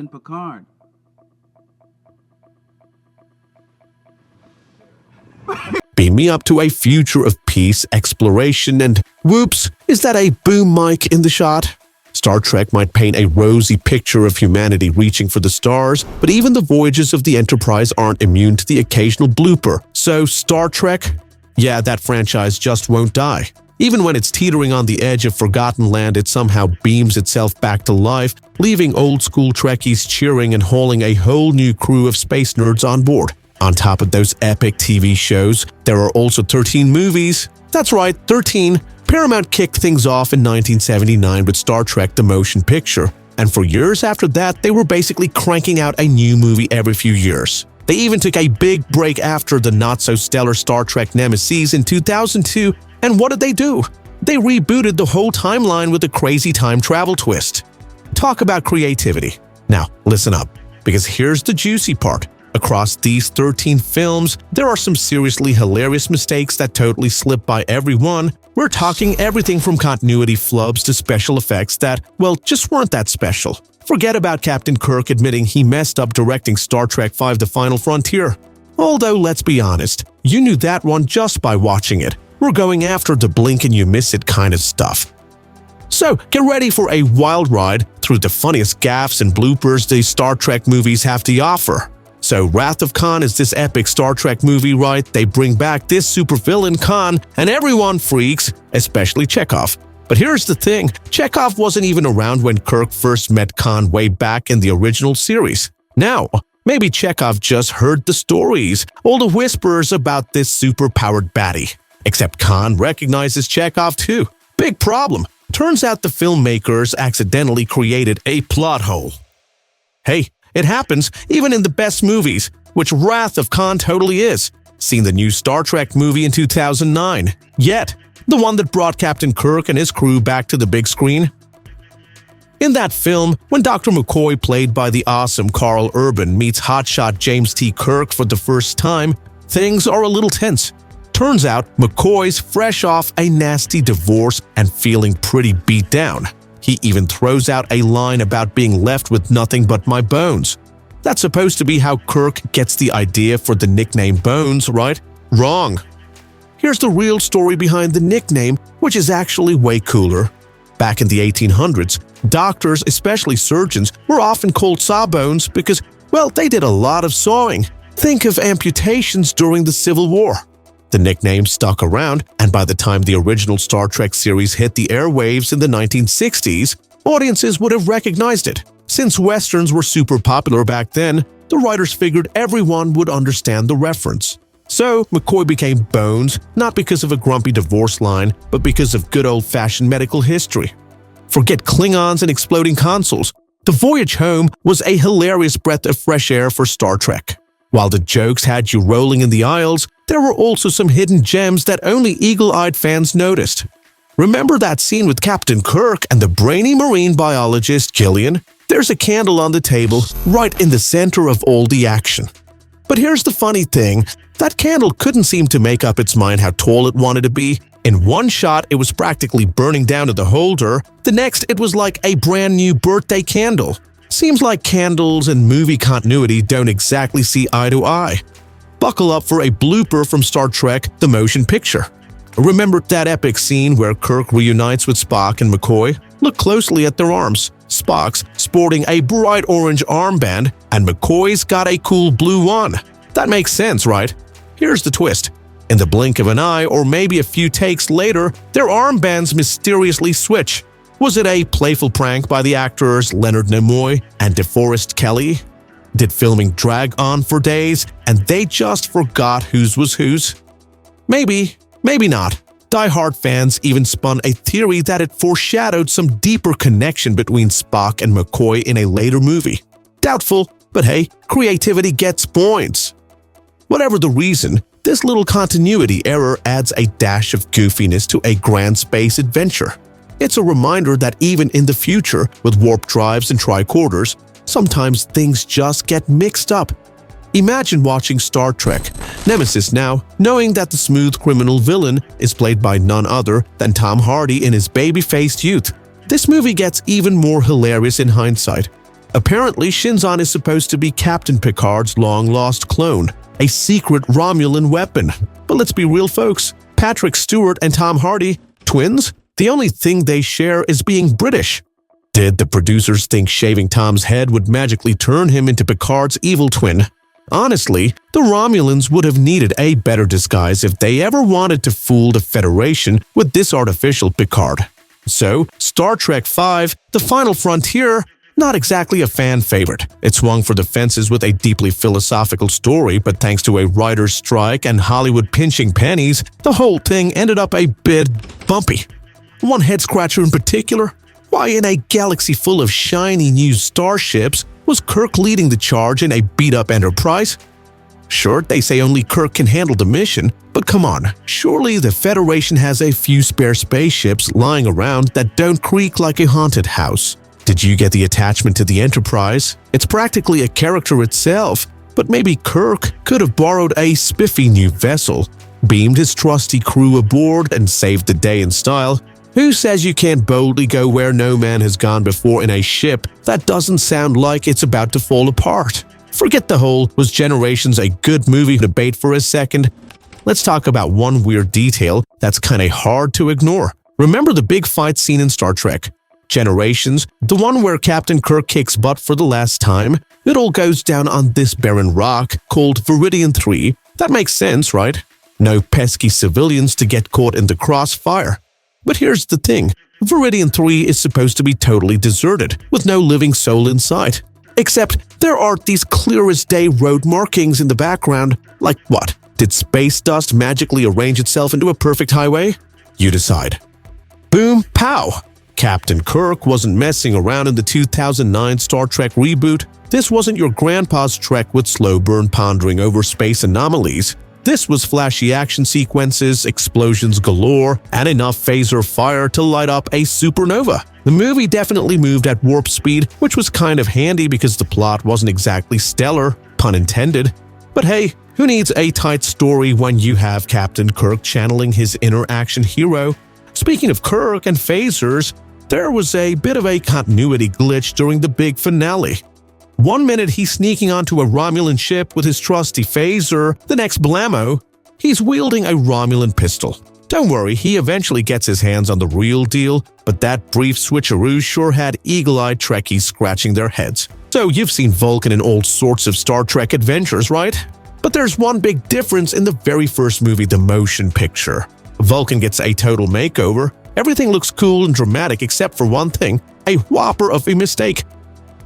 and Picard. Beam me up to a future of peace, exploration, and whoops, is that a boom mic in the shot? Star Trek might paint a rosy picture of humanity reaching for the stars, but even the voyages of the Enterprise aren't immune to the occasional blooper. So Star Trek? Yeah, that franchise just won't die. Even when it's teetering on the edge of forgotten land, it somehow beams itself back to life, leaving old-school Trekkies cheering and hauling a whole new crew of space nerds on board. On top of those epic TV shows, there are also 13 movies. That's right, 13. Paramount kicked things off in 1979 with Star Trek: The Motion Picture, and for years after that, they were basically cranking out a new movie every few years. They even took a big break after the not-so-stellar Star Trek Nemesis in 2002, and what did they do? They rebooted the whole timeline with a crazy time travel twist. Talk about creativity. Now, listen up, because here's the juicy part. Across these 13 films, there are some seriously hilarious mistakes that totally slip by everyone. We're talking everything from continuity flubs to special effects that, well, just weren't that special. Forget about Captain Kirk admitting he messed up directing Star Trek V: The Final Frontier. Although, let's be honest, you knew that one just by watching it. We're going after the blink and you miss it kind of stuff. So, get ready for a wild ride through the funniest gaffes and bloopers the Star Trek movies have to offer. So, Wrath of Khan is this epic Star Trek movie, right? They bring back this supervillain Khan, and everyone freaks, especially Chekhov. But here's the thing, Chekhov wasn't even around when Kirk first met Khan way back in the original series. Now, maybe Chekhov just heard the stories, all the whispers about this super-powered baddie. Except Khan recognizes Chekhov too. Big problem. Turns out the filmmakers accidentally created a plot hole. Hey, it happens even in the best movies, which Wrath of Khan totally is. Seen the new Star Trek movie in 2009? Yet, the one that brought Captain Kirk and his crew back to the big screen? In that film, when Dr. McCoy, played by the awesome Carl Urban, meets hotshot James T. Kirk for the first time, things are a little tense. Turns out, McCoy's fresh off a nasty divorce and feeling pretty beat down. He even throws out a line about being left with nothing but my bones. That's supposed to be how Kirk gets the idea for the nickname Bones, right? Wrong. Here's the real story behind the nickname, which is actually way cooler. Back in the 1800s, doctors, especially surgeons, were often called sawbones because, well, they did a lot of sawing. Think of amputations during the Civil War. The nickname stuck around, and by the time the original Star Trek series hit the airwaves in the 1960s, audiences would have recognized it. Since Westerns were super popular back then, the writers figured everyone would understand the reference. So, McCoy became Bones, not because of a grumpy divorce line, but because of good old-fashioned medical history. Forget Klingons and exploding consoles. The voyage home was a hilarious breath of fresh air for Star Trek. While the jokes had you rolling in the aisles, there were also some hidden gems that only eagle-eyed fans noticed. Remember that scene with Captain Kirk and the brainy marine biologist Gillian? There's a candle on the table right in the center of all the action. But here's the funny thing, that candle couldn't seem to make up its mind how tall it wanted to be. In one shot, it was practically burning down to the holder. The next, it was like a brand new birthday candle. Seems like candles and movie continuity don't exactly see eye to eye. Buckle up for a blooper from Star Trek: The Motion Picture. Remember that epic scene where Kirk reunites with Spock and McCoy? Look closely at their arms. Spock's sporting a bright orange armband, and McCoy's got a cool blue one. That makes sense, right? Here's the twist. In the blink of an eye, or maybe a few takes later, their armbands mysteriously switch. Was it a playful prank by the actors Leonard Nimoy and DeForest Kelley? Did filming drag on for days, and they just forgot whose was whose? Maybe, maybe not. Die-hard fans even spun a theory that it foreshadowed some deeper connection between Spock and McCoy in a later movie. Doubtful, but hey, creativity gets points. Whatever the reason, this little continuity error adds a dash of goofiness to a grand space adventure. It's a reminder that even in the future, with warp drives and tricorders, sometimes things just get mixed up. Imagine watching Star Trek Nemesis now, knowing that the smooth criminal villain is played by none other than Tom Hardy in his baby-faced youth. This movie gets even more hilarious in hindsight. Apparently, Shinzon is supposed to be Captain Picard's long-lost clone, a secret Romulan weapon. But let's be real, folks. Patrick Stewart and Tom Hardy, twins? The only thing they share is being British. Did the producers think shaving Tom's head would magically turn him into Picard's evil twin? Honestly, the Romulans would have needed a better disguise if they ever wanted to fool the Federation with this artificial Picard. So, Star Trek V, The Final Frontier, not exactly a fan favorite. It swung for the fences with a deeply philosophical story, but thanks to a writer's strike and Hollywood pinching pennies, the whole thing ended up a bit bumpy. One head-scratcher in particular: why in a galaxy full of shiny new starships was Kirk leading the charge in a beat-up Enterprise? Sure, they say only Kirk can handle the mission, but come on, surely the Federation has a few spare spaceships lying around that don't creak like a haunted house. Did you get the attachment to the Enterprise? It's practically a character itself, but maybe Kirk could have borrowed a spiffy new vessel, beamed his trusty crew aboard, and saved the day in style. Who says you can't boldly go where no man has gone before in a ship that doesn't sound like it's about to fall apart? Forget the whole "was Generations a good movie" debate for a second. Let's talk about one weird detail that's kinda hard to ignore. Remember the big fight scene in Star Trek Generations, the one where Captain Kirk kicks butt for the last time? It all goes down on this barren rock called Viridian 3. That makes sense, right? No pesky civilians to get caught in the crossfire. But here's the thing, Viridian 3 is supposed to be totally deserted, with no living soul in sight. Except there are these clear-as-day road markings in the background. Like what? Did space dust magically arrange itself into a perfect highway? You decide. Boom, pow! Captain Kirk wasn't messing around in the 2009 Star Trek reboot. This wasn't your grandpa's Trek with slow burn pondering over space anomalies. This was flashy action sequences, explosions galore, and enough phaser fire to light up a supernova. The movie definitely moved at warp speed, which was kind of handy because the plot wasn't exactly stellar, pun intended. But hey, who needs a tight story when you have Captain Kirk channeling his inner action hero? Speaking of Kirk and phasers, there was a bit of a continuity glitch during the big finale. One minute he's sneaking onto a Romulan ship with his trusty phaser, the next blammo, he's wielding a Romulan pistol. Don't worry, he eventually gets his hands on the real deal, but that brief switcheroo sure had eagle-eyed Trekkies scratching their heads. So you've seen Vulcan in all sorts of Star Trek adventures, right? But there's one big difference in the very first movie, the motion picture. Vulcan gets a total makeover. Everything looks cool and dramatic except for one thing, a whopper of a mistake.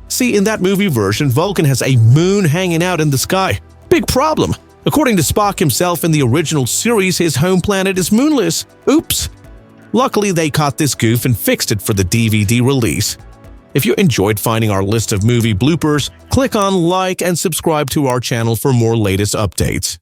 See, in that movie version, Vulcan has a moon hanging out in the sky. Big problem. According to Spock himself in the original series, his home planet is moonless. Oops. Luckily, they caught this goof and fixed it for the DVD release. If you enjoyed finding our list of movie bloopers, click on like and subscribe to our channel for more latest updates.